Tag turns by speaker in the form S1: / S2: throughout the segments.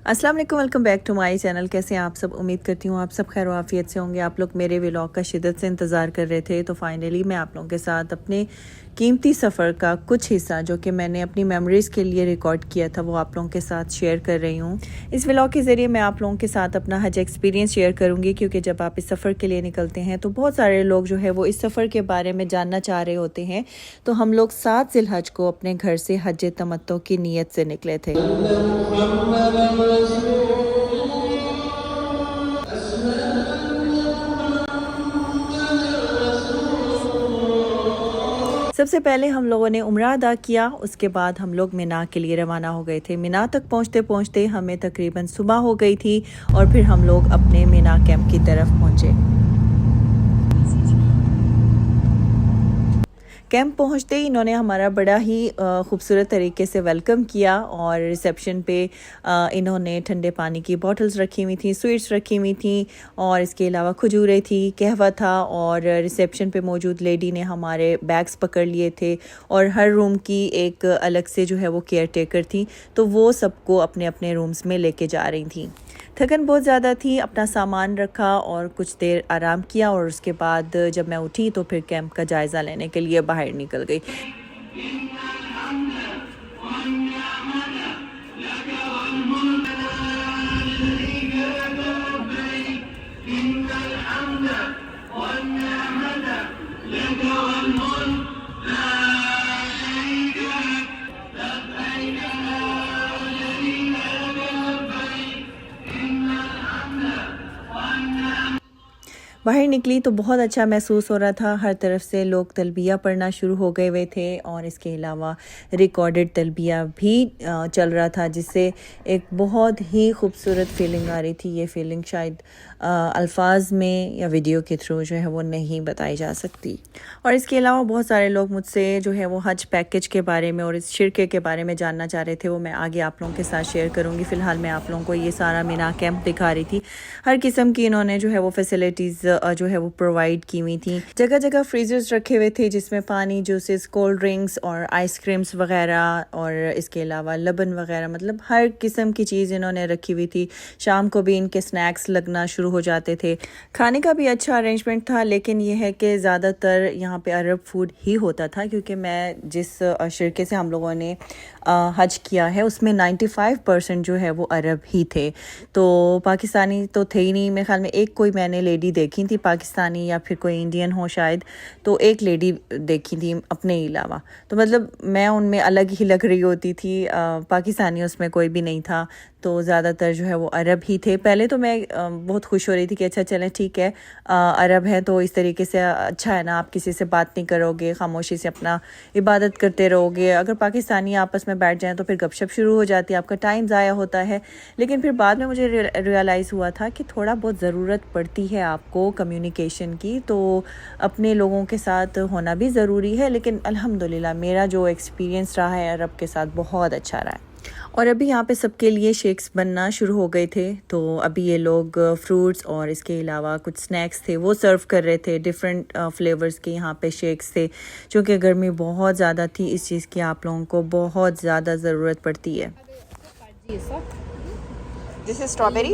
S1: अस्सलाम वालेकुम, welcome back to my channel. कैसे हैं आप सब? उम्मीद करती हूँ आप सब खैर आफियत से होंगे। आप लोग मेरे व्लॉग का शिद्दत से इंतज़ार कर रहे थे, तो फाइनली मैं आप लोगों के साथ अपने कीमती सफ़र का कुछ हिस्सा जो कि मैंने अपनी मेमोरीज़ के लिए रिकॉर्ड किया था वो आप लोगों के साथ शेयर कर रही हूँ। इस व्लॉग के ज़रिए मैं आप लोगों के साथ अपना हज एक्सपीरियंस शेयर करूँगी, क्योंकि जब आप इस सफ़र के लिए निकलते हैं तो बहुत सारे लोग जो है वो इस सफ़र के बारे में जानना चाह रहे होते हैं। तो हम लोग 7 ज़िलहज को अपने घर से हज तमत्तो की नीयत से निकले थे। सबसे पहले हम लोगों ने उम्रा अदा किया, उसके बाद हम लोग मिना के लिए रवाना हो गए थे। मिना तक पहुंचते पहुंचते हमें तकरीबन सुबह हो गई थी और फिर हम लोग अपने मिना कैंप की तरफ पहुंचे। कैंप पहुंचते ही इन्होंने हमारा बड़ा ही खूबसूरत तरीके से वेलकम किया और रिसेप्शन पे इन्होंने ठंडे पानी की बॉटल्स रखी हुई थी, स्वीट्स रखी हुई थी और इसके अलावा खजूरें थी, कहवा था और रिसेप्शन पे मौजूद लेडी ने हमारे बैग्स पकड़ लिए थे और हर रूम की एक अलग से जो है वो केयर टेकर थी, तो वो सबको अपने अपने रूम्स में लेके जा रही थी। थकन बहुत ज़्यादा थी, अपना सामान रखा और कुछ देर आराम किया और उसके बाद जब मैं उठी तो फिर कैंप का जायज़ा लेने के लिए बाहर निकल गई। बाहर निकली तो बहुत अच्छा महसूस हो रहा था। हर तरफ से लोग तलबिया पढ़ना शुरू हो गए हुए थे और इसके अलावा रिकॉर्डेड तलबिया भी चल रहा था, जिससे एक बहुत ही खूबसूरत फीलिंग आ रही थी। ये फीलिंग शायद अल्फाज में या वीडियो के थ्रू जो है वो नहीं बताई जा सकती। और इसके अलावा बहुत सारे लोग मुझसे जो है वो हज पैकेज के बारे में और इस शिरके के बारे में जानना चाह रहे थे, वो मैं आगे आप लोगों के साथ शेयर करूँगी। फ़िलहाल मैं आप लोगों को ये सारा मिना कैंप दिखा रही थी। हर किस्म की इन्होंने जो है वो फैसिलिटीज़ जो है वो प्रोवाइड की हुई थी। जगह जगह फ्रीजर्स रखे हुए थे जिसमें पानी, जूसेस, कोल्ड ड्रिंक्स और आइसक्रीम्स वगैरह और इसके अलावा लबन वगैरह, मतलब हर किस्म की चीज़ इन्होंने रखी हुई थी। शाम को भी इनके स्नैक्स लगना शुरू हो जाते थे। खाने का भी अच्छा अरेंजमेंट था, लेकिन यह है कि ज़्यादातर यहाँ पे अरब फूड ही होता था, क्योंकि मैं जिस शिरके से हम लोगों ने हज किया है उसमें 95% जो है वो अरब ही थे। तो पाकिस्तानी तो थे ही नहीं। मेरे ख्याल में एक कोई मैंने लेडी देखी थी पाकिस्तानी या फिर कोई इंडियन हो शायद, तो एक लेडी देखी थी अपने अलावा। तो मतलब मैं उनमें अलग ही लग रही होती थी। पाकिस्तानी उसमें कोई भी नहीं था, तो ज़्यादातर जो है वो अरब ही थे। पहले तो मैं बहुत खुश हो रही थी कि अच्छा चलें ठीक है, अरब है तो इस तरीके से अच्छा है ना, आप किसी से बात नहीं करोगे, खामोशी से अपना इबादत करते रहोगे। अगर पाकिस्तानी आपस में बैठ जाएं तो फिर गपशप शुरू हो जाती है, आपका टाइम ज़ाया होता है। लेकिन फिर बाद में मुझे रियलाइज़ हुआ था कि थोड़ा बहुत ज़रूरत पड़ती है आपको कम्युनिकेशन की, तो अपने लोगों के साथ होना भी ज़रूरी है। लेकिन अल्हम्दुलिल्लाह मेरा जो एक्सपीरियंस रहा है अरब के साथ बहुत अच्छा रहा है। और अभी यहाँ पे सबके लिए शेक्स बनना शुरू हो गए थे, तो अभी ये लोग फ्रूट्स और इसके अलावा कुछ स्नैक्स थे वो सर्व कर रहे थे। डिफरेंट फ्लेवर्स के यहाँ पे शेक्स थे, क्योंकि गर्मी बहुत ज़्यादा थी। इस चीज़ की आप लोगों को बहुत ज़्यादा ज़रूरत पड़ती है। This is strawberry.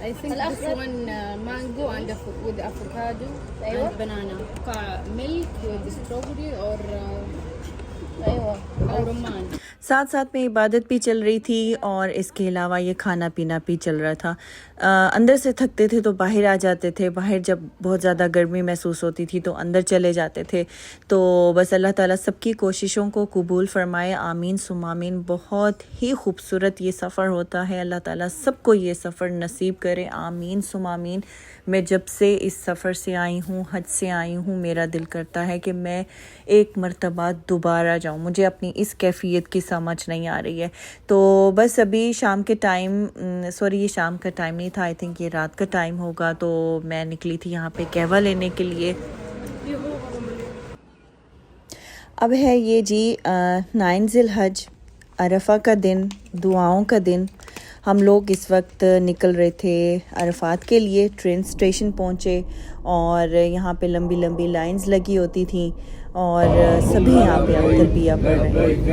S2: I think this one mango and with avocado and banana. Milk with strawberry or rumman.
S1: साथ साथ में इबादत भी चल रही थी और इसके अलावा ये खाना पीना भी चल रहा था। अंदर से थकते थे तो बाहर आ जाते थे, बाहर जब बहुत ज़्यादा गर्मी महसूस होती थी तो अंदर चले जाते थे। तो बस अल्लाह ताला सबकी कोशिशों को कबूल फरमाए, आमीन सुम आमीन। बहुत ही खूबसूरत ये सफ़र होता है, अल्लाह ताला सबको ये सफ़र नसीब करे, आमीन सुम आमीन। मैं जब से इस सफ़र से आई हूँ, हज से आई हूँ, मेरा दिल करता है कि मैं एक मरतबा दोबारा जाऊँ। मुझे अपनी इस कैफियत की समझ नहीं आ रही है। तो बस अभी शाम के टाइम, सॉरी ये शाम का टाइम नहीं था, आई थिंक ये रात का टाइम होगा। तो मैं निकली थी यहाँ पे कहवा लेने के लिए। अब है ये जी 9 ज़िलहज, अरफा का दिन, दुआओं का दिन। हम लोग इस वक्त निकल रहे थे अरफात के लिए। ट्रेन स्टेशन पहुँचे और यहाँ पे लंबी लंबी लाइंस लगी होती थी और सभी यहाँ पे अब तलबिया पढ़ रहे हैं।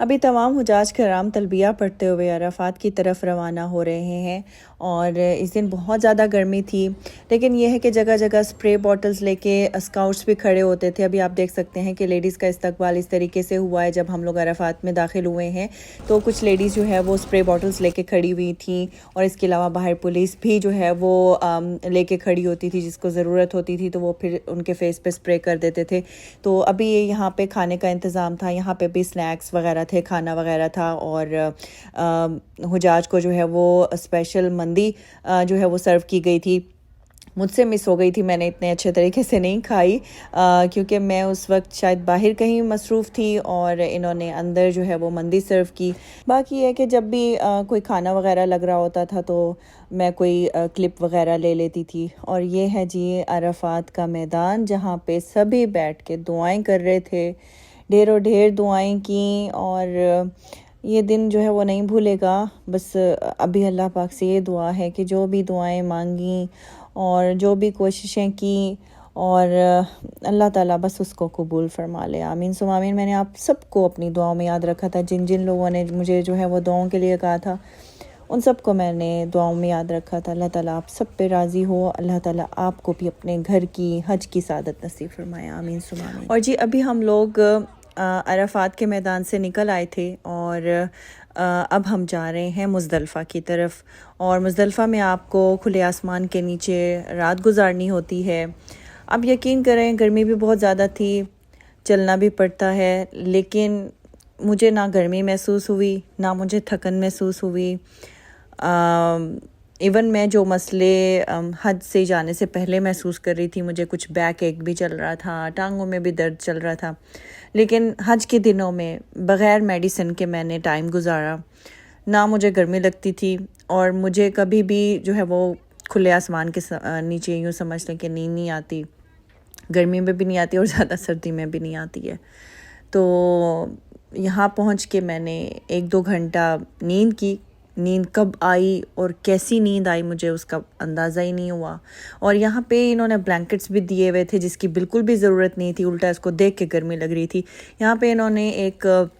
S1: अभी तमाम हुजाज कराम तलबिया पढ़ते हुए अराफात की तरफ रवाना हो रहे हैं और इस दिन बहुत ज़्यादा गर्मी थी, लेकिन यह है कि जगह जगह स्प्रे बॉटल्स लेके स्काउट्स भी खड़े होते थे। अभी आप देख सकते हैं कि लेडीज़ का इस्तकबाल इस तरीके से हुआ है। जब हम लोग अराफात में दाखिल हुए हैं तो कुछ लेडीज़ जो है वो स्प्रे बॉटल्स लेके खड़ी हुई थी और इसके अलावा बाहर पुलिस भी जो है वो लेके खड़ी होती थी। जिसको ज़रूरत होती थी तो वो फिर उनके फेस पे स्प्रे कर देते थे। तो अभी ये यहाँ पे खाने का इंतज़ाम था, यहाँ पे भी स्नैक्स वगैरह थे, खाना वगैरह था और हुजाज को जो है वो स्पेशल मंदी जो है वो सर्व की गई थी। मुझसे मिस हो गई थी, मैंने इतने अच्छे तरीके से नहीं खाई क्योंकि मैं उस वक्त शायद बाहर कहीं मसरूफ़ थी और इन्होंने अंदर जो है वो मंदी सर्व की। बाकी है कि जब भी कोई खाना वगैरह लग रहा होता था तो मैं कोई क्लिप वगैरह ले लेती थी। और ये है जी अराफात का मैदान जहाँ पे सभी बैठ के दुआएं कर रहे थे, ढेरों ढेर दुआएं की और ये दिन जो है वो नहीं भूलेगा। बस अभी अल्लाह पाक से ये दुआ है कि जो भी दुआएं मांगी और जो भी कोशिशें की और अल्लाह ताला बस उसको कबूल फरमा ले, आमीन सुम आमीन। मैंने आप सबको अपनी दुआओं में याद रखा था। जिन जिन लोगों ने मुझे जो है वो दुआओं के लिए कहा था उन सबको मैंने दुआओं में याद रखा था। अल्लाह ताला आप सब पे राज़ी हो, अल्लाह ताला आपको भी अपने घर की हज की सादत नसीब फरमाए, आमीन सुम आमीन। और जी अभी हम लोग अराफात के मैदान से निकल आए थे और अब हम जा रहे हैं मुज़दलिफ़ा की तरफ। और मुज़दलिफ़ा में आपको खुले आसमान के नीचे रात गुजारनी होती है। अब यकीन करें गर्मी भी बहुत ज़्यादा थी, चलना भी पड़ता है, लेकिन मुझे ना गर्मी महसूस हुई ना मुझे थकन महसूस हुई। इवन मैं जो मसले हज से जाने से पहले महसूस कर रही थी, मुझे कुछ बैक एक भी चल रहा था, टांगों में भी दर्द चल रहा था, लेकिन हज के दिनों में बग़ैर मेडिसिन के मैंने टाइम गुजारा। ना मुझे गर्मी लगती थी और मुझे कभी भी जो है वो खुले आसमान के नीचे यूँ समझ लें कि नींद नहीं आती, गर्मी में भी नहीं आती और ज़्यादा सर्दी में भी नहीं आती है। तो यहाँ पहुँच के मैंने 1-2 घंटा नींद की। नींद कब आई और कैसी नींद आई मुझे उसका अंदाज़ा ही नहीं हुआ। और यहाँ पे इन्होंने ब्लैंकेट्स भी दिए हुए थे जिसकी बिल्कुल भी ज़रूरत नहीं थी, उल्टा इसको देख के गर्मी लग रही थी। यहाँ पे इन्होंने एक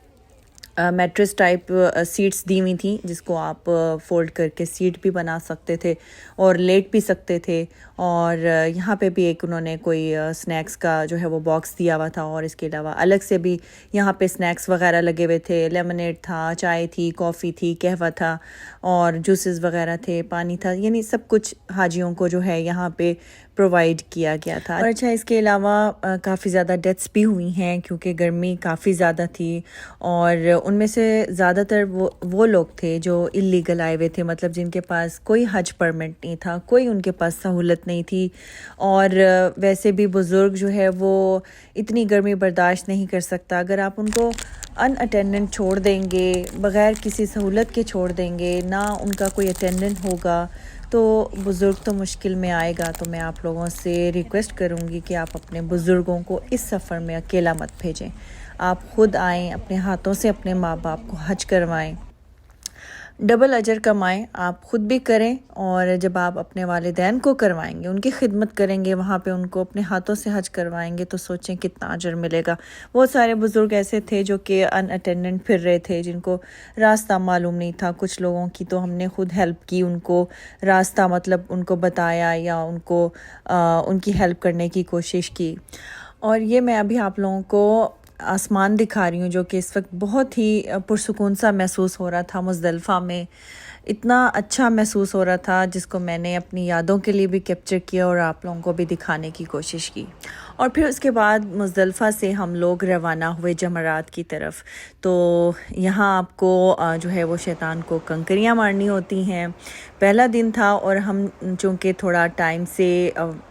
S1: मैट्रेस टाइप सीट्स दी हुई थी जिसको आप फोल्ड करके सीट भी बना सकते थे और लेट भी सकते थे। और यहाँ पे भी एक उन्होंने कोई स्नैक्स का जो है वो बॉक्स दिया हुआ था और इसके अलावा अलग से भी यहाँ पे स्नैक्स वगैरह लगे हुए थे। लेमनेड था, चाय थी, कॉफ़ी थी, कहवा था और जूसेस वगैरह थे, पानी था, यानी सब कुछ हाजियों को जो है यहाँ पे प्रोवाइड किया गया था। और अच्छा इसके अलावा काफ़ी ज़्यादा डेथ्स भी हुई हैं क्योंकि गर्मी काफ़ी ज़्यादा थी और उनमें से ज़्यादातर वो लोग थे जो इलीगल आए हुए थे, मतलब जिनके पास कोई हज परमिट नहीं था, कोई उनके पास सहूलत नहीं थी। और वैसे भी बुज़ुर्ग जो है वो इतनी गर्मी बर्दाश्त नहीं कर सकता। अगर आप उनको अनअटेंडेंट छोड़ देंगे, बग़ैर किसी सहूलत के छोड़ देंगे, ना उनका कोई अटेंडेंट होगा तो बुज़ुर्ग तो मुश्किल में आएगा। तो मैं आप लोगों से रिक्वेस्ट करूँगी कि आप अपने बुज़ुर्गों को इस सफ़र में अकेला मत भेजें। आप ख़ुद आएँ, अपने हाथों से अपने माँ बाप को हज करवाएं, डबल अजर कमाएं, आप ख़ुद भी करें और जब आप अपने वालिदैन को करवाएंगे, उनकी खिदमत करेंगे, वहाँ पे उनको अपने हाथों से हज करवाएंगे तो सोचें कितना अजर मिलेगा। बहुत सारे बुज़ुर्ग ऐसे थे जो कि अनअटेंडेंट फिर रहे थे, जिनको रास्ता मालूम नहीं था। कुछ लोगों की तो हमने ख़ुद हेल्प की, उनको रास्ता मतलब उनको बताया या उनको उनकी हेल्प करने की कोशिश की। और ये मैं अभी आप लोगों को आसमान दिखा रही हूँ जो कि इस वक्त बहुत ही पुरसुकून सा महसूस हो रहा था। मुज़दलिफ़ा में इतना अच्छा महसूस हो रहा था जिसको मैंने अपनी यादों के लिए भी कैप्चर किया और आप लोगों को भी दिखाने की कोशिश की। और फिर उसके बाद मुज़दलिफ़ा से हम लोग रवाना हुए जमरात की तरफ। तो यहाँ आपको जो है वो शैतान को कंकरियाँ मारनी होती हैं। पहला दिन था और हम चूँकि थोड़ा टाइम से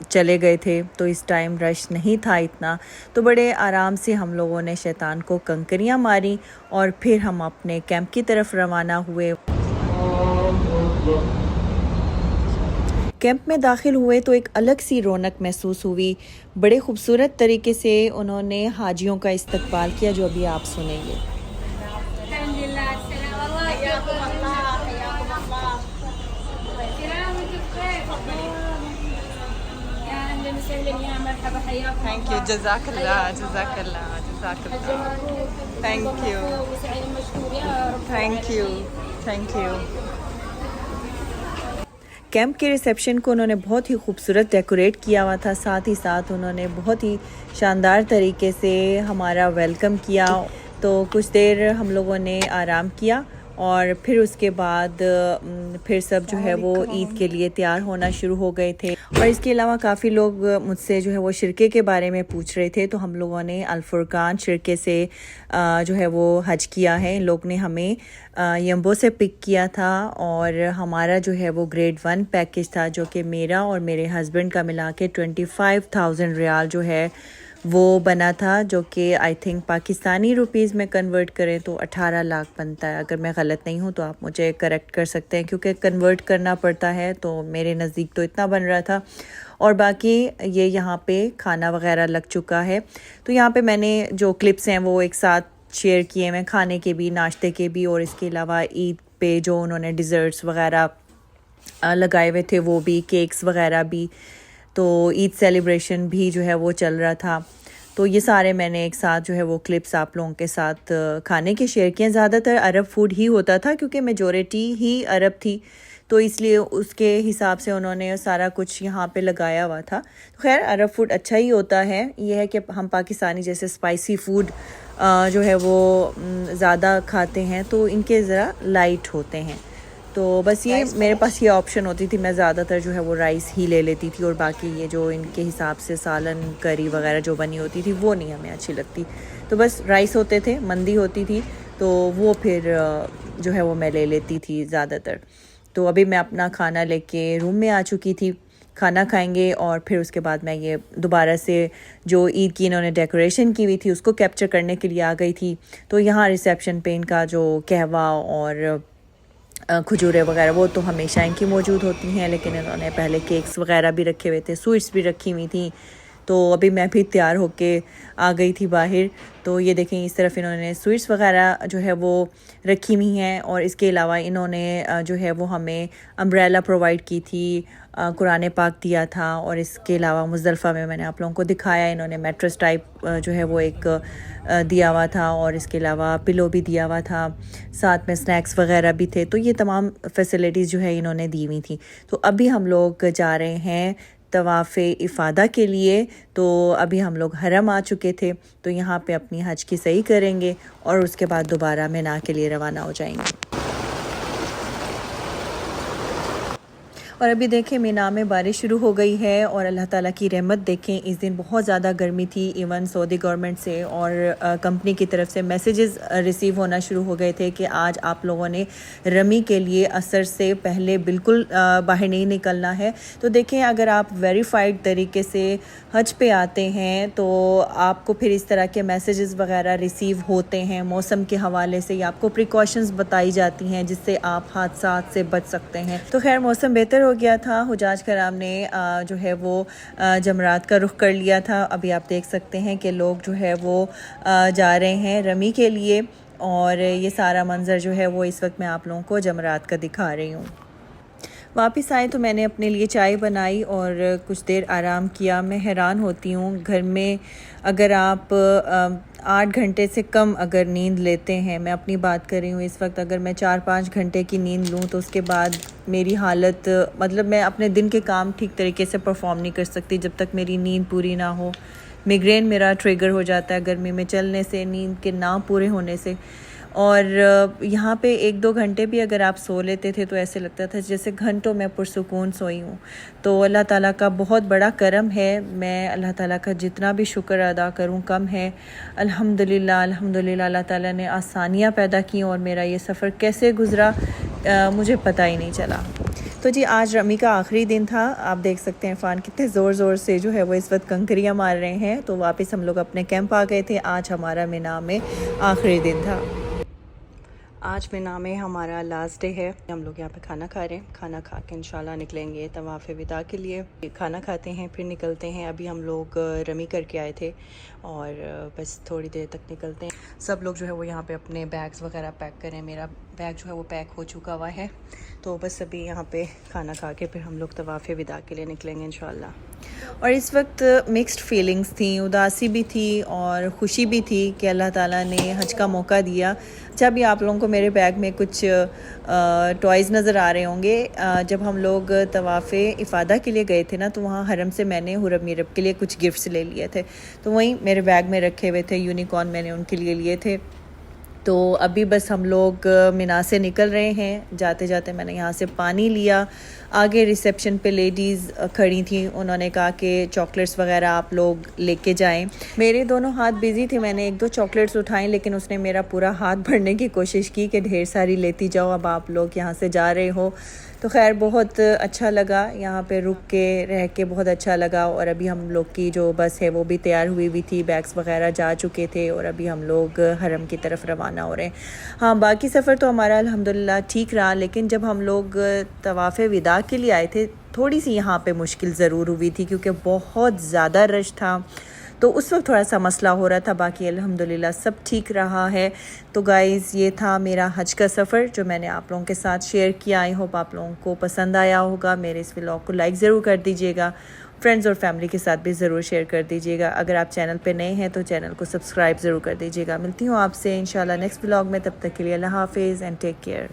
S1: चले गए थे तो इस टाइम रश नहीं था इतना, तो बड़े आराम से हम लोगों ने शैतान को कंकरियाँ मारी और फिर हम अपने कैंप की तरफ रवाना हुए। कैंप में दाखिल हुए तो एक अलग सी रौनक महसूस हुई। बड़े खूबसूरत तरीके से उन्होंने हाजियों का इस्तकबाल किया, जो अभी आप सुनेंगे।
S3: थैंक यू, जज़ाकल्लाह जज़ाकल्लाह जज़ाकल्लाह, thank you thank you thank you.
S1: Camp के रिसेप्शन को उन्होंने बहुत ही खूबसूरत डेकोरेट किया हुआ था, साथ ही साथ उन्होंने बहुत ही शानदार तरीके से हमारा वेलकम किया। तो कुछ देर हम लोगों ने आराम किया और फिर उसके बाद फिर सब जो है वो ईद के लिए तैयार होना शुरू हो गए थे। और इसके अलावा काफ़ी लोग मुझसे जो है वो शिरके के बारे में पूछ रहे थे, तो हम लोगों ने अल-फुरकान शिरके से जो है वो हज किया है। इन लोग ने हमें यम्बो से पिक किया था और हमारा जो है वो ग्रेड 1 पैकेज था, जो कि मेरा और मेरे हस्बैंड का मिला के 25,000 रियाल जो है वो बना था, जो कि आई थिंक पाकिस्तानी रुपीज़ में कन्वर्ट करें तो 18 लाख बनता है। अगर मैं गलत नहीं हूँ तो आप मुझे करेक्ट कर सकते हैं, क्योंकि कन्वर्ट करना पड़ता है। तो मेरे नज़दीक तो इतना बन रहा था। और बाकी ये यहाँ पे खाना वगैरह लग चुका है। तो यहाँ पे मैंने जो क्लिप्स हैं वो एक साथ शेयर किए हैं, खाने के भी, नाश्ते के भी, और इसके अलावा ईद पे जो उन्होंने डिज़र्ट्स वगैरह लगाए हुए थे वो भी, केक्स वगैरह भी। तो ईद सेलिब्रेशन भी जो है वो चल रहा था। तो ये सारे मैंने एक साथ जो है वो क्लिप्स आप लोगों के साथ खाने के शेयर किए। ज़्यादातर अरब फूड ही होता था, क्योंकि मेजॉरिटी ही अरब थी, तो इसलिए उसके हिसाब से उन्होंने सारा कुछ यहाँ पे लगाया हुआ था। तो खैर अरब फूड अच्छा ही होता है। ये है कि हम पाकिस्तानी जैसे स्पाइसी फूड जो है वो ज़्यादा खाते हैं, तो इनके ज़रा लाइट होते हैं। तो बस ये मेरे पास ये ऑप्शन होती थी, मैं ज़्यादातर जो है वो राइस ही ले लेती थी, और बाकी ये जो इनके हिसाब से सालन करी वगैरह जो बनी होती थी वो नहीं हमें अच्छी लगती। तो बस राइस होते थे, मंदी होती थी, तो वो फिर जो है वो मैं ले लेती थी ज़्यादातर। तो अभी मैं अपना खाना लेके रूम में आ चुकी थी, खाना खाएंगे और फिर उसके बाद मैं ये दोबारा से जो ईद की इन्होंने डेकोरेशन की हुई थी उसको कैप्चर करने के लिए आ गई थी। तो यहाँ रिसेप्शन पे इनका जो कहवा और खजूरें वगैरह वो तो हमेशा इनकी मौजूद होती हैं, लेकिन इन्होंने पहले केक्स वगैरह भी रखे हुए थे, स्वीट्स भी रखी हुई थी। तो अभी मैं भी तैयार होके आ गई थी बाहर। तो ये देखें, इस तरफ इन्होंने स्वीट्स वगैरह जो है वो रखी हुई हैं, और इसके अलावा इन्होंने जो है वो हमें अम्ब्रेला प्रोवाइड की थी, कुरान पाक दिया था, और इसके अलावा मुज़दलिफ़ा में मैंने आप लोगों को दिखाया, इन्होंने मैट्रेस टाइप जो है वो एक दिया हुआ था, और इसके अलावा पिलो भी दिया हुआ था, साथ में स्नैक्स वगैरह भी थे। तो ये तमाम फैसिलिटीज़ जो है इन्होंने दी हुई थी। तो अभी हम लोग जा रहे हैं तवाफ़े इफ़ादा के लिए। तो अभी हम लोग हरम आ चुके थे, तो यहाँ पे अपनी हज की सही करेंगे और उसके बाद दोबारा मिना के लिए रवाना हो जाएंगे। और अभी देखें मिना में बारिश शुरू हो गई है, और अल्लाह ताला की रहमत देखें, इस दिन बहुत ज़्यादा गर्मी थी। इवन सऊदी गवर्नमेंट से और कंपनी की तरफ से मैसेजेस रिसीव होना शुरू हो गए थे कि आज आप लोगों ने रमी के लिए असर से पहले बिल्कुल बाहर नहीं निकलना है। तो देखें, अगर आप वेरीफाइड तरीके से हज पे आते हैं तो आपको फिर इस तरह के मैसेजेस वगैरह रिसीव होते हैं। मौसम के हवाले से आपको प्रिकॉशंस बताई जाती हैं जिससे आप हादसात से बच सकते हैं। तो खैर मौसम बेहतर हो गया था। हुजाज कराम ने जो है वो जमरात का रुख कर लिया था। अभी आप देख सकते हैं कि लोग जो है वो जा रहे हैं रमी के लिए, और ये सारा मंज़र जो है वो इस वक्त मैं आप लोगों को जमरात का दिखा रही हूँ। वापस आए तो मैंने अपने लिए चाय बनाई और कुछ देर आराम किया। मैं हैरान होती हूँ, घर में अगर आप 8 घंटे से कम अगर नींद लेते हैं, मैं अपनी बात कर रही हूँ इस वक्त, अगर मैं 4-5 घंटे की नींद लूँ तो उसके बाद मेरी हालत, मतलब मैं अपने दिन के काम ठीक तरीके से परफॉर्म नहीं कर सकती जब तक मेरी नींद पूरी ना हो। मिग्रेन मेरा ट्रिगर हो जाता है गर्मी में चलने से, नींद के ना पूरे होने से। और यहाँ पे 1-2 घंटे भी अगर आप सो लेते थे तो ऐसे लगता था जैसे घंटों में पुरसुकून सोई हूँ। तो अल्लाह ताला का बहुत बड़ा करम है। मैं अल्लाह ताला का जितना भी शुक्र अदा करूँ कम है। अल्हम्दुलिल्लाह अल्हम्दुलिल्लाह अल्लाह ताला ने आसानियाँ पैदा की, और मेरा ये सफ़र कैसे गुज़रा मुझे पता ही नहीं चला। तो जी आज रमी का आखिरी दिन था। आप देख सकते हैं फ़ान कितने ज़ोर ज़ोर से जो है वो इस वक्त कंकरियाँ मार रहे हैं। तो वापस हम लोग अपने कैंप आ गए थे। आज हमारा मिना में आखिरी दिन था।
S3: आज मिना में हमारा लास्ट डे है। हम लोग यहाँ पे खाना खा रहे हैं। खाना खा के इंशाल्लाह निकलेंगे तवाफ़ विदा के लिए। खाना खाते हैं फिर निकलते हैं। अभी हम लोग रमी करके आए थे और बस थोड़ी देर तक निकलते हैं। सब लोग जो है वो यहाँ पे अपने बैग्स वगैरह पैक करें। मेरा बैग जो है वो पैक हो चुका हुआ है। तो बस अभी यहाँ पे खाना खा के फिर हम लोग तवाफ़ विदा के लिए निकलेंगे इंशाल्लाह। और इस वक्त मिक्स्ड फीलिंग्स थी, उदासी भी थी और ख़ुशी भी थी कि अल्लाह ताला ने हज का मौका दिया। अच्छा, अभी आप लोगों को मेरे बैग में कुछ टॉयज़ नज़र आ रहे होंगे। जब हम लोग तवाफ़ इफ़ादा के लिए गए थे ना, तो वहाँ हरम से मैंने हुरम मीरब के लिए कुछ गिफ्ट्स ले लिए थे, तो वहीं मेरे बैग में रखे हुए थे। यूनिकॉर्न मैंने उनके लिए थे। तो अभी बस हम लोग मिना से निकल रहे हैं। जाते जाते मैंने यहाँ से पानी लिया। आगे रिसेप्शन पे लेडीज़ खड़ी थी, उन्होंने कहा कि चॉकलेट्स वगैरह आप लोग लेके जाएं। मेरे दोनों हाथ बिज़ी थे, मैंने एक दो चॉकलेट्स उठाई, लेकिन उसने मेरा पूरा हाथ भरने की कोशिश की कि ढेर सारी लेती जाओ, अब आप लोग यहाँ से जा रहे हो। तो खैर बहुत अच्छा लगा, यहाँ पे रुक के रह के बहुत अच्छा लगा। और अभी हम लोग की जो बस है वो भी तैयार हुई थी, बैग्स वगैरह जा चुके थे और अभी हम लोग हरम की तरफ रवाना हो रहे हैं। हाँ, बाकी सफ़र तो हमारा अल्हम्दुलिल्लाह ठीक रहा, लेकिन जब हम लोग तवाफ़ विदा के लिए आए थे थोड़ी सी यहाँ पे मुश्किल ज़रूर हुई थी, क्योंकि बहुत ज़्यादा रश था। तो उस वक्त थोड़ा सा मसला हो रहा था। बाकी अल्हम्दुलिल्लाह सब ठीक रहा है। तो गाइज़, ये था मेरा हज का सफ़र जो मैंने आप लोगों के साथ शेयर किया। आई होप आप लोगों को पसंद आया होगा। मेरे इस व्लॉग को लाइक ज़रूर कर दीजिएगा, फ्रेंड्स और फैमिली के साथ भी ज़रूर शेयर कर दीजिएगा। अगर आप चैनल पे नए हैं तो चैनल को सब्सक्राइब ज़रूर कर दीजिएगा। मिलती हूँ आपसे इंशाल्लाह नेक्स्ट व्लॉग में। तब तक के लिए अल्लाह हाफिज़ एंड टेक केयर।